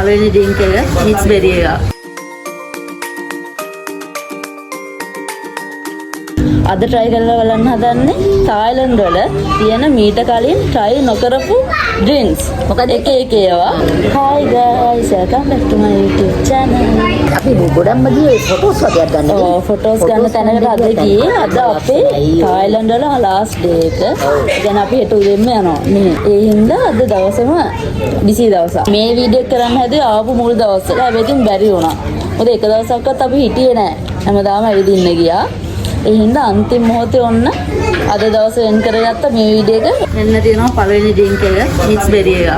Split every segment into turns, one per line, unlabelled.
පළවෙනි ඩ්‍රින්ක් එක මික්ස් බෙරි එක. අද try කරලා බලන්න හදන්නේ තායිලන්ත වල තියෙන මීට කලින් try නොකරපු drinks. මොකද එක ඒවා. Hi guys, welcome back to my YouTube channel.
අපි ගොඩක්ම ගියේ ෆොටෝස් වගේක් ගන්න.
ඔව් ෆොටෝස් ගන්න තැනකට අද ගියේ. අද අපේ තායිලන්ත වල last day එක. දැන් අපි හෙට උදේම යනවා. මේ ඒ හින්දා අද දවසම busy දවසක්. මේ වීඩියෝ එක කරන්න හැදුවේ ආපු මුල් දවස්වල. හැබැයි ඉතින් බැරි වුණා. මොකද එක දවසක්වත් අපි හිටියේ නැහැ. හැමදාම ඇවිදින්න ගියා. ඒ හින්දා අන්තිම මොහොතේ ඔන්න අද දවසේ වෙන් කරගත්ත මේ වීඩියෝ එක මෙන්න තියෙනවා පළවෙනි ඩ්‍රින්ක් එක මික්ස් බෙරි එක.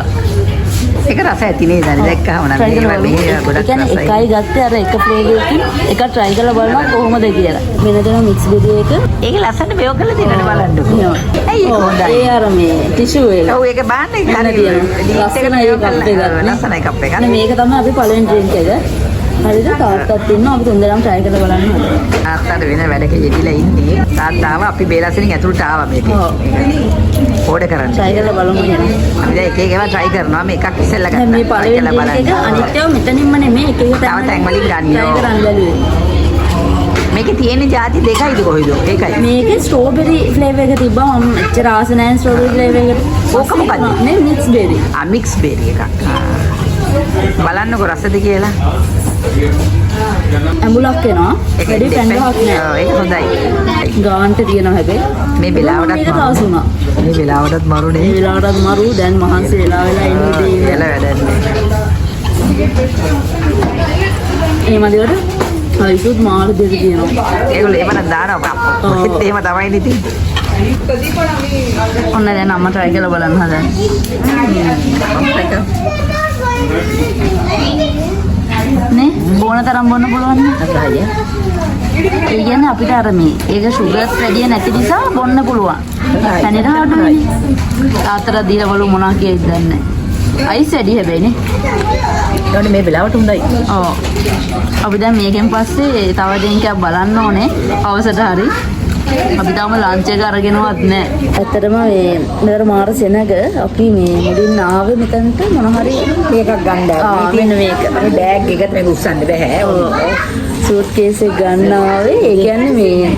ඒක රස ඇති නේද? දැක්කම නම් මේ ගොඩක් රසයි.
එකයි ගත්තේ අර එක ෆ්ලේවර් එකකින් එක try කරලා බලනවා කොහොමද කියලා. මෙන්න තියෙනවා මික්ස් බෙරි එක.
ඒක ලස්සන මේව කරලා දෙන්නට බලන්නකෝ. ඇයි ඒක හොඳයි.
ඒ අර මේ ටිෂු එක.
ඔව් ඒක බාන්නේ ගන්න තියෙනවා. ලස්සනයි කප් එක.
මේක තමයි අපි පළවෙනි ඩ්‍රින්ක් එක. හරිද? තාත්තත් ඉන්නවා අපි තුන්දෙනාම try කරලා බලන්න හදනවා.
තාත්තට වෙන වැඩක යෙදිලා ඉන්නේ. තාත්තාව අපි බේලසෙනින් ඇතුළට ආවා මේකේ. ඕඩර් කරන්න.
try කරලා බලමු එහෙනම්.
අපි දැන් එක ඒවා try කරනවා. මේකක් ඉස්සෙල්ලා ගත්තා.
මේ පළවෙනි ඩ්‍රින්ක් එක අනිත්‍යව මෙතනින්ම නෙමෙයි එක එක
තැන් වලින් ගන්න.
try කරන්න බැලුවේ.
මේකේ තියෙන ಜಾති දෙකයිද කොහෙද? ඒකයි.
මේකේ ස්ට්‍රෝබෙරි ෆ්ලේවර් එක තිබ්බා මම එච්චර ආස නැහැ ස්ට්‍රෝබෙරි ෆ්ලේවර් එකට.
ඕක මොකක්ද?
මේ මික්ස් බෙරි.
මික්ස් බෙරි එකක්. බලන්නකෝ රසද කියලා.
ඇඹුලක් එනවා. වැඩි පැණ්ඩාවක් නෑ.
ඒක හොඳයි.
ගාන්ට තියෙනවා හැබැයි.
මේ වෙලාවටත්
පාස් වුණා.
මේ වෙලාවටත් මරුනේ.
මේ වෙලාවටත් මරු දැන් මහන්සි වෙලා ඉන්නේ දේ.
එල වැඩන්නේ.
එහෙම දෙවට හයිසුත් මාළු දෙක තියෙනවා.
ඒගොල්ලෝ එමන දානවා. ඔහෙත් එහෙම තමයි නේ තියෙන්නේ.
ඔන්න දැන් අම්ම try කරලා බලන්න හදන්නේ. නේ බොන තරම් බොන්න පුළුවන් නේ. ඒ කියන්නේ අපිට අර මේ ඒක සුගර්ස් වැඩි නැති නිසා බොන්න පුළුවන්. තනියට අඩුයි. තාත්තට දීලා බලමු මොනවා කියයිද දන්නේ නැහැ. අයිස් වැඩි හැබැයි නේ.
ඒකට මේ වෙලාවට හොඳයි.
ඔව්. අපි දැන් මේකෙන් පස්සේ තව දෙන්කක් බලන්න ඕනේ. අවසට හරි. අපි තාම ලන්ච් එක අරගෙනවත් නැහැ. ඇත්තටම මේ මෙතන මාර සෙනග අපි මේ මුලින් ආවේ මෙතනට මොන හරි
මේකක් ගන්න.
මෙන්න මේක.
මේ බෑග් එකට මේක උස්සන්න බෑ.
සූට් කේස් එක ගන්න ආවේ. ඒ කියන්නේ මේ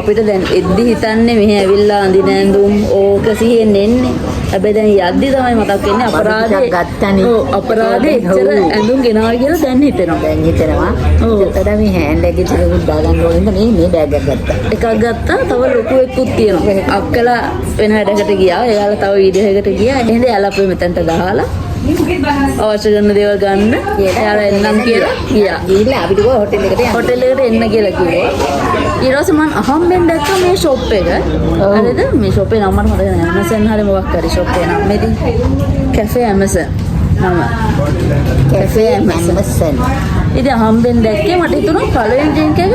අපිට දැන් එද්දි හිතන්නේ මෙහෙ ඇවිල්ලා අඳින ඇඳුම් ඕක සිහියෙන් එන්නේ. හැබැයි දැන් යද්දි තමයි මතක් වෙන්නේ අපරාධේ
ගත්තනේ.
ඔව් අපරාධේ එච්චර ඇඳුම් ගෙනාවා කියලා දැන් හිතෙනවා.
දැන් හිතෙනවා. ඒකට මේ හෑන්ඩ් එකේ තිබුණ දාගන්න ඕනේ මේ බෑග් එක ගත්තා.
එකක් ගත්තා. තව ලොකු එකකුත් තියෙනවා. අක්කලා වෙන වැඩකට ගියා. එයාලා තව වීඩියෝ එකකට ගියා. එහෙනම් එයාලා අපේ මෙතනට දාලා අවශ්‍ය කරන දේවල් ගන්න. එයාලා එන්නම් කියලා ගියා.
ගිහිල්ලා අපිට ගෝ හොටෙල් එකට යන්න.
හොටෙල් එකට එන්න කියලා කිව්වා. ඊට පස්සේ මම අහම්බෙන් දැක්කා මේ ෂොප් එක. හරිද? මේ ෂොප් එකේ නම මට මතක නැහැ. Amazon හරි මොකක් හරි ෂොප් එකේ නම. මේදී Cafe Amazon නම. Cafe Amazon. ඉතින් අහම්බෙන් දැක්කේ මට හිතුණා පළවෙනි ඩ්‍රින්ක් එක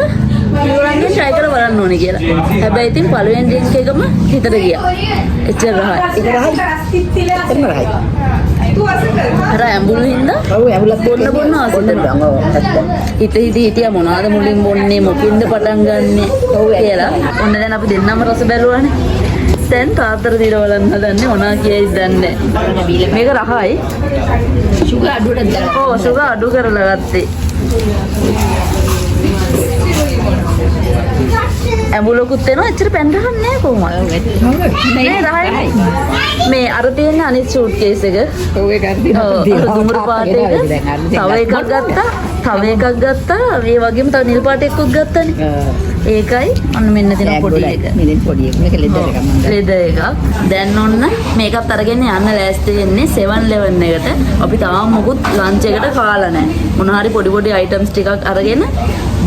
ඉවරන්නේ try කරලා බලන්න ඕනේ කියලා. හැබැයි ඉතින් පළවෙනි ඩ්‍රින්ක් එකම හිතට ගියා. එච්චර රහයි.
ඒක රහයි.
අර ඇඹුල් හින්දා
ඔව් ඇඹුලක්
බොන්න ආසෙන්න. හිටියා මොනවාද මුලින් බොන්නේ මොකින්ද පටන් ගන්නෙ කියලා. ඔන්න දැන් අපි දෙන්නම රස බැලුවානේ. දැන් තාත්තට දීලා බලන්න හදන්නේ මොනවා කියයිද දන්නේ නැහැ. මේක රහයි.
සුගර් අඩුවට දාලා.
ඔව් සුගර් අඩු කරලා ගත්තේ. ඇඹුලකුත් එනවා එච්චර පැණ්ඩහක් නැහැ කොහොමද? නේ රහයි. මේ අර තියෙන අනිත් සූට් කේස් එක.
ඔව් ඒක හරි දිනවා.
දුමුරු පාට එක. තව එකක් ගත්තා. තව එකක් ගත්තා. මේ වගේම තව නිල් පාට එකකුත් ගත්තානේ. ඒකයි ඔන්න මෙන්න තියෙන පොඩි එක.
මෙන්න පොඩි එක. මේක ලෙදර් එකක් මම.
ලෙදර් එකක්. දැන් ඔන්න මේකත් අරගෙන යන්න ලෑස්ති වෙන්නේ 7-11 එකට. අපි තාම මොකුත් ලන්ච් එකට කාලා නැහැ. මොන හරි පොඩි අයිටම්ස් ටිකක් අරගෙන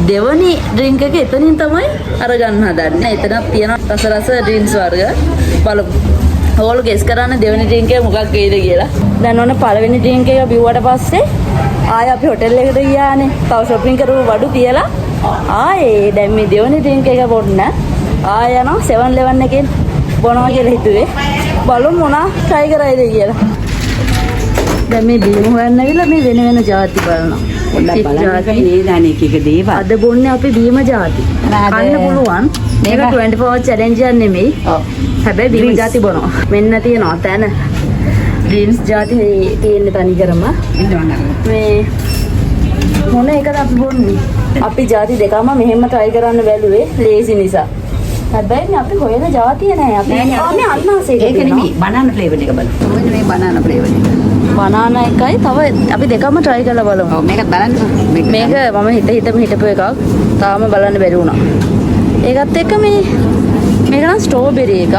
දෙවනි ඩ්‍රින්ක් එක එතනින් තමයි අරගන්න හදන්නේ. එතනක් තියෙන රස ඩ්‍රින්ක්ස් වර්ග. බලමු. ඕගොල්ලෝ ගෙස් කරන්න දෙවනි ඩ්‍රින්ක් එක මොකක් වෙයිද කියලා. දැන් ඔන්න පළවෙනි ඩ්‍රින්ක් එක බිව්වට පස්සේ ආයෙ අපි හොටෙල් එකට ගියානේ. තව shopping කරපු බඩු තියලා ආයේ දැන් මේ දෙවනි ඩ්‍රින්ක් එක බොන්න ආයෙ යනවා 7-11 එකෙන් බොනවා කියලා හිතුවේ. බලමු මොනවා try කරයිද කියලා. දැන් මේ බීම හොයන්න ඇවිල්ලා මේ වෙන ಜಾති බලනවා.
පොඩ්ඩක් බලන්න මේ දාන එක දේවල්.
අද බොන්නේ අපි බීම ಜಾති. කන්න පුළුවන්. මේක 24 hour challenge එකක් නෙමෙයි.
ඔව්.
හැබැයි බීම ಜಾති බොනවා. මෙන්න තියෙනවා තැන. ඩ්‍රින්ක්ස් ಜಾති තියෙන තනි කරම. මේ අපි බොන්නේ. අපි ಜಾති දෙකම මෙහෙම try කරන්න බැලුවේ ලේසි නිසා. හැබැයි අපි හොයන ಜಾතිය නෑ අපි. මේ අන්නාසේ
ඒක නෙමෙයි banana flavor එක බලන්න. ඔය මේ banana flavor එක.
බනානා එකයි තව අපි දෙකම try කරලා බලමු.
ඔව් මේකත් බලන්න.
මේක මම හිතම හිටපු එකක්. තාම බලන්න බැරි වුණා. ඒකත් එක්ක මේක නම් ස්ට්‍රෝබෙරි එකක්.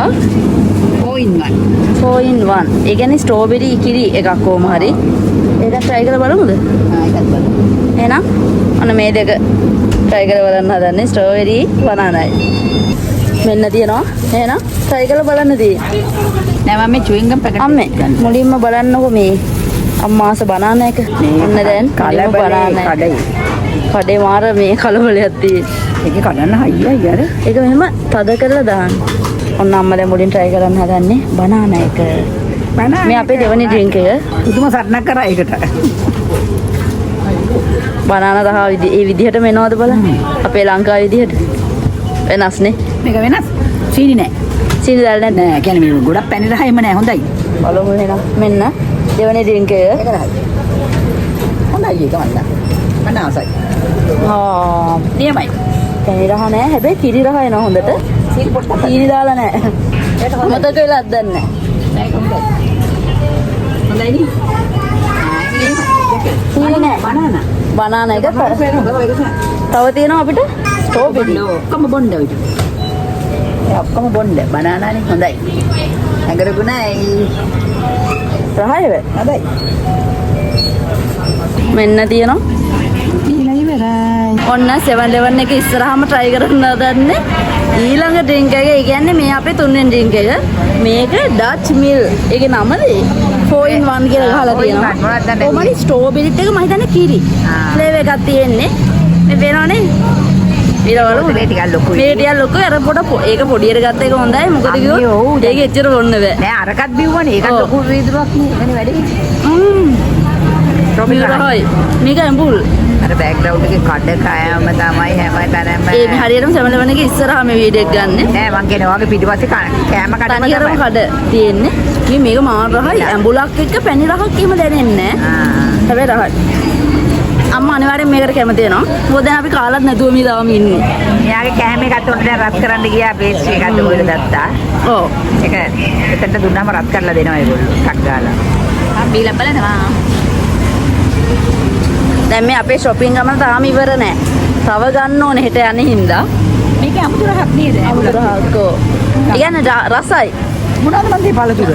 4 in 1.
ඒ කියන්නේ ස්ට්‍රෝබෙරි කිරි එකක් කොහොම හරි. ඒක try කරලා බලමුද?
ඒකත් බලන්න.
එහෙනම් අන්න මේ දෙක try කරලා බලන්න හදන්නේ ස්ට්‍රෝබෙරි බනානයි. මෙන්න තියෙනවා. එහෙනම් try කරලා බලන්න තියෙන්නේ.
නෑ මම මේ chewing gum packet
අම්මේ මුලින්ම බලන්නකෝ මේ අම්මාස බනාන එක. ඔන්න දැන්
කලබලේ කඩේ.
කඩේ මාර මේ කලබලයක් තියෙන්නේ.
ඒක කඩන්න හයියයි අර.
ඒක මෙහෙම තද කරලා දාන්න. ඔන්න අම්මා දැන් මුලින් try කරන්න හදන්නේ බනාන එක.
banana
මේ අපේ දෙවෙනි drink එක.
පුදුම සටනක් කරා ඒකට.
බනාන දහ ඒ විදිහටම එනවද බලන්න. අපේ ලංකාවේ විදිහට. වෙනස්නේ.
මේක වෙනස්. සීනි නෑ.
සීනි දාලා නැහැ.
නෑ කියන්නේ මේ ගොඩක් පැණි රහයිම නෑ හොඳයි.
බලමු එහෙනම්. මෙන්න දෙවෙනි drink එක.
ඒක රහයි. හොඳයි ඒක මන්ද. මම ආසයි. නියමයි.
පැණි රහ නැහැ. හැබැයි කිරි රහ එනවා හොඳට.
සීනි පොට්ටක්.
සීනි දාලා නැහැ.
ඒක හොඳයි.
මතක වෙලාත් දන්නේ නැහැ.
ඒක හොඳයි. හොඳයි නේ.
සීනි නැහැ.
banana.
බනාන එක.
ඒක
තව තියෙනවා අපිට ස්ට්‍රෝබෙරි.
ඔක්කොම බොන්න ඔය. ඒ ඔක්කොම බොන්න banana නේ හොඳයි. ඇඟරගුණයි.
රහයි වේ.
හොඳයි.
මෙන්න තියෙනවා.
ඊළඟ ඉවරයි.
ඔන්න 7-Eleven එක ඉස්සරහම try කරන්න හදන්නේ ඊළඟ drink එක. ඒ කියන්නේ මේ අපේ තුන්වෙනි drink එක. මේක Dutch Mill. ඒකේ නමද 4 in 1 කියලා ගහලා
4 in 1
තියෙනවා.
මොනවද දන්නේ?
කොහමද ස්ට්‍රෝබෙරිත් එක මම හිතන්නේ කිරි. ෆ්ලේවර් එකක් තියෙන්නේ. මේ වෙනවනේ. ඊළඟට
මේ ටිකක් ලොකුයි.
මේ ටිකක් ලොකුයි. අර ඒක පොඩියට ගත්ත එක හොඳයි. මොකද
අනේ ඔව්.
කිව්වොත් ඒක එච්චර බොන්න බෑ.
නෑ අරකට බිව්වනේ. ඒකට
ඔව්.
ලොකු වීදුරුවක් නේ. එනේ වැඩේ.
ස්ට්‍රෝබෙරි රහයි. මේක ඇඹුල්.
අර බෑග්ග්‍රවුන්ඩ් එකේ කඩ කෑම තමයි හැම තැනම.
ඒ හරියටම 7-Eleven එකේ ඉස්සරහා මේ වීඩියෝ එක ගන්න.
නෑ මං කියන්නේ ඔයාගේ පිටිපස්සේ කෑම කඩම
තනිකරම කඩ තියෙන්නේ. ඉතින් මේක මාර රහයි. ඇඹුලක් එක්ක පැණි රහක් එහෙම දැනෙන්නේ නැහැ. හැබැයි රහයි. අම්මා අනිවාර්යෙන් මේකට කැමති වෙනවා. මොකද දැන් අපි කාලත් නැතුව මේ තාම ඉන්නේ.
එයාගේ කෑම එකත් උඩ දැන් රත් කරන්න ගියා පේස්ට්‍රි එකත් ඔයගොල්ලෝ දැත්තා.
ඔව්.
ඒක එතනට දුන්නාම රත් කරලා දෙනවා ඒගොල්ලෝ. ටක් ගාලා. ආ බීලා බලනවා.
දැන් මේ අපේ shopping ගමන තාම ඉවර නැහැ. තව ගන්න ඕනේ හෙට යන්නේ හින්දා.
මේක අමුතු රහක් නේද?
අමුතු රහක්. ඔව්. ඒ කියන්නේ රසයි.
මොනවද මන් දේ පළතුර?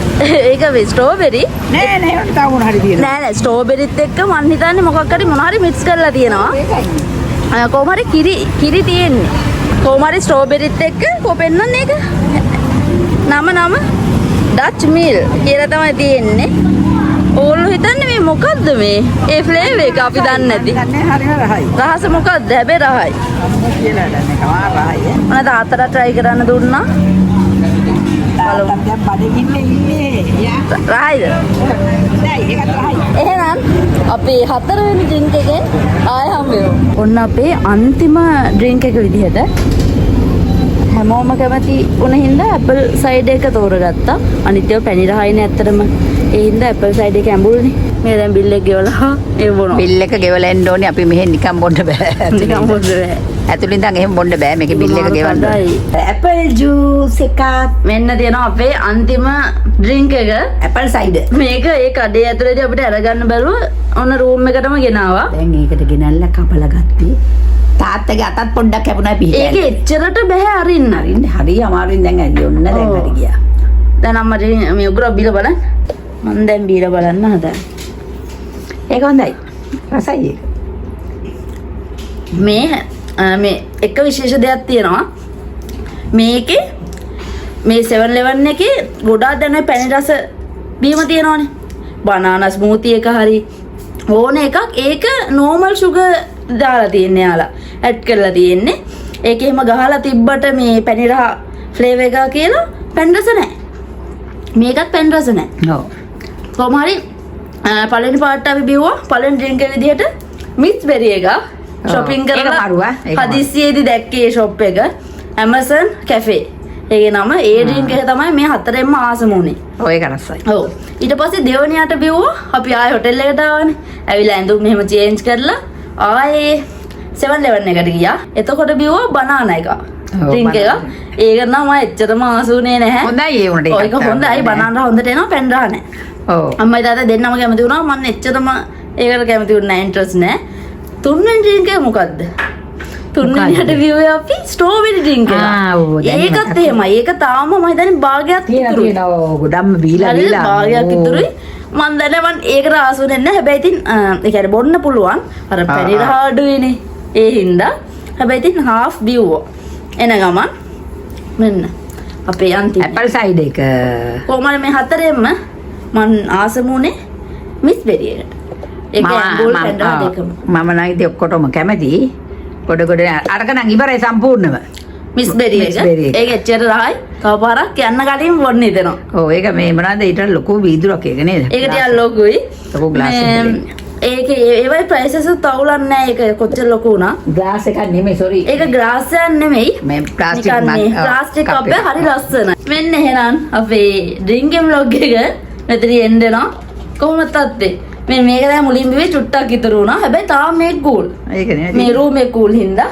ඒක වෙයි ස්ට්‍රෝබෙරි.
නෑ නෑ ඒකට තව මොන හරි තියෙනවා.
නෑ ස්ට්‍රෝබෙරිත් එක්ක මං හිතන්නේ මොකක් හරි මොන හරි මික්ස් කරලා තියෙනවා. කොහොම හරි කිරි තියෙන්නේ. කොහොම හරි ස්ට්‍රෝබෙරිත් එක්ක කොපෙන්නන්නේ ඒක. නම Dutch Mill කියලා තමයි තියෙන්නේ. ඕගොල්ලෝ හිතන්නේ මේ මොකද්ද මේ? ඒ ෆ්ලේවර් එක අපි දන්නේ නැති.
නෑ හරිම රහයි.
රහස මොකද්ද? හැබැයි රහයි.
කියලා දන්නේ කමා රහයි.
මම තාත්තට try කරන්න දුන්නා.
බලමු. දැන් බඩගින්නේ ඉන්නේ. යා.
රහයිද?
නෑ ඒකත් රහයි.
එහෙනම් අපේ 4වෙනි drink එකෙන් ආය හම්බෙමු. ඔන්න අපේ අන්තිම drink එක විදිහට හැමෝම කැමති වුණ හින්දා ඇපල් සයිඩ් එක තෝරගත්තා. අනිත් ඒවා පැණි රහයිනේ ඇත්තටම. ඒ හින්දා ඇපල් සයිඩ් එක ඇඹුල්නේ. මේ දැන් බිල් එක ගෙවලා ඒ බොනවා.
බිල් එක ගෙවලා එන්න ඕනේ අපි මෙහෙන් නිකන් බොන්න බෑ.
නිකන් බොන්න බෑ.
ඇතුලින් ඉඳන් එහෙම බොන්න බෑ. මේකේ බිල් එක ගෙවන්න.
හොඳයි.
ඇපල් ජූස් එකක්.
මෙන්න තියෙනවා අපේ අන්තිම drink එක.
ඇපල් සයිඩර්.
මේක ඒ කඩේ ඇතුලේදී අපිට අරගන්න බැරුව ඔන්න රූම් එකටම ගෙනාවා.
දැන් ඒකට ගෙනල්ලා කපලා ගත්තේ. තාත්තගේ අතත් පොඩ්ඩක් කැපුණා පිහිටලා.
ඒක එච්චරට බෑ අරින්න.
අරින්න හරි අමාරුවෙන් දැන් ඇල්ලි ඔන්න දැන් හරි ගියා.
දැන් අම්මට මේ උගුර බීලා බලන්න. මම දැන් බීලා බලන්න හදා.
ඒක හොඳයි. රසයි ඒක.
මේ එක විශේෂ දෙයක් තියෙනවා. මේකේ මේ 7-Eleven එකේ ගොඩාක් දැන් ඔය පැණි රස බීම තියෙනවානේ. බනානා ස්මූති එක හරි ඕන එකක් ඒක normal sugar දාලා තියෙන්නේ යාලා. ඇඩ් කරලා තියෙන්නේ. ඒකේ එහෙම ගහලා තිබ්බට මේ පැණි රහ ෆ්ලේවර් එක කියලා පැණි රස නැහැ. මේකත් පැණි රස නැහැ.
ඔව්.
කොහොම හරි පළවෙනි පාර්ට් අපි බිව්වා. පළවෙනි ඩ්‍රින්ක් එක විදිහට මික්ස් බෙරි එක shopping කරලා හදිස්සියේදී දැක්කේ shop එක Amazon Cafe. ඒකේ නම ඒ ඩ්‍රින්ක් එක තමයි මේ හතරෙන්ම ආසම උනේ.
ඔය ඒක රසයි.
ඔව්. ඊට පස්සේ දෙවනියට බිව්වා. අපි ආයෙ හොටෙල් එකට ආවනේ. ඇවිල්ලා ඇඳුම් මෙහෙම චේන්ජ් කරලා ආයේ 7-Eleven එකට ගියා. එතකොට බිව්වා බනානා එක. ඩ්‍රින්ක් එක. ඒක නම් මම එච්චරම ආසුනේ නැහැ.
හොඳයි ඒ උනට
ඒක හොඳයි බනානා හොඳට එනවා පැන්රා නැහැ.
ඔව්.
අම්මයි තාත්තා දෙන්නම කැමති වුණා. මම එච්චරම ඒකට කැමති වුණේ නැහැ ඉන්ට්‍රස්ට් නැහැ. තුන්වෙනි ඩ්‍රින්ක් එක මොකද්ද? තුන්වෙනියට බිව්වේ අපි ස්ට්‍රෝබෙරි ඩ්‍රින්ක් එක. ඒකත් එහෙමයි. ඒක තාම මම හිතන්නේ භාගයක් ඉතුරුයි.
තියෙනවා ගොඩක්ම බීලා
හරිද?
බීලා
භාගයක් ඉතුරුයි. මම දන්නේ මම ඒකට ආසුනේ නැහැ. හැබැයි ඉතින් ඒ කියන්නේ බොන්න පුළුවන්. අර පැණිලා හාඩුවේනේ. ඒ හින්දා හැබැයි ඉතින් half බිව්වා. එන ගමන් මෙන්න අපේ අන්තිම
ඇපල් සයිඩ් එක
කොහමද මේ හතරෙන්ම මං ආසමුනේ මිස් බෙරි එකට. ඒක ඇම්බෝල් පැන්ඩා දෙකම.
මම නම් ඉතින් ඔක්කොටම කැමති. ගොඩ අරක නම් ඉවරයි සම්පූර්ණව.
මිස් බෙරි එක. ඒක එච්චර රහයි. කවපාරක් යන්න කලින් බොන්න හිතෙනවා.
ඔව් ඒක මේ මොනවද ඊට ලොකු වීදුරක් එක නේද?
ඒක ටිකක් ලොකුයි.
ලොකු ග්ලාස් එකක්.
ඒක ඒවයි ප්‍රයිසස් තවුලක් නැහැ. ඒක කොච්චර ලොකු වුණා.
ග්ලාස් එකක් නෙමෙයි සෝරි.
ඒක ග්ලාස් එකක් නෙමෙයි.
මේ ප්ලාස්ටික්
ප්ලාස්ටික් කප් එක හරි ලස්සනයි. මෙන්න එහෙනම් අපේ ඩ්‍රින්කින් vlog එක මෙතන එන්නවා. කොහොමද තත්ත්වේ? මේක දැන් මුලින් බිව්වේ චුට්ටක් ඉතුරු වුණා. හැබැයි තාම මේක කූල්.
ඒක නේ.
මේ රූම් එක කූල් හින්දා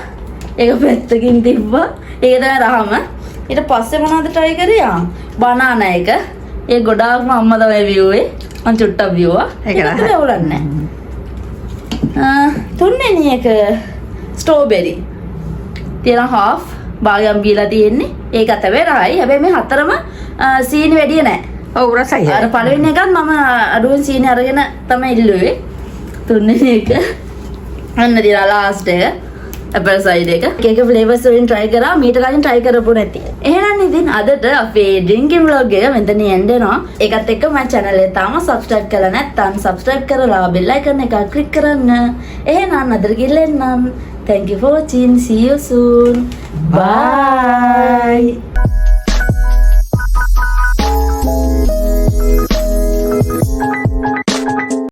ඒක පැත්තකින් තිබ්බා. ඒක තමයි රහම. ඊට පස්සේ මොනවද try කරේ? බනානා එක. ඒ ගොඩාක්ම අම්මා තමයි බිව්වේ. මං චුට්ටක් බිව්වා. ඒක තමයි අවුලන්නේ. තුන්වෙනි එක ස්ට්‍රෝබෙරි. තියෙන half භාගයක් බීලා තියෙන්නේ. ඒකත් හැබැයි රහයි. හැබැයි මේ හතරම සීනි වැඩි නැහැ.
ඔව් රසයි.
අර පළවෙනි එකත් මම අඩුවෙන් සීනි අරගෙන තමයි ඉල්ලුවේ. තුන්වෙනි එක අන්න දිනා ලාස්ට් එක ඇපල් සයිඩ් එක. එක ෆ්ලේවර්ස් වලින් try කරා. මීට කලින් try කරපු නැති. එහෙනම් ඉතින් අදට අපේ ඩ්‍රින්කින් vlog එක මෙතන යන්නවා. ඒකත් එක්ක මම channel එක තාම subscribe කරලා නැත්නම් subscribe කරලා bell icon එක click කරන්න. එහෙනම් අදට ගිල්ලෙන්නම්. Thank you for watching. See you soon. Bye.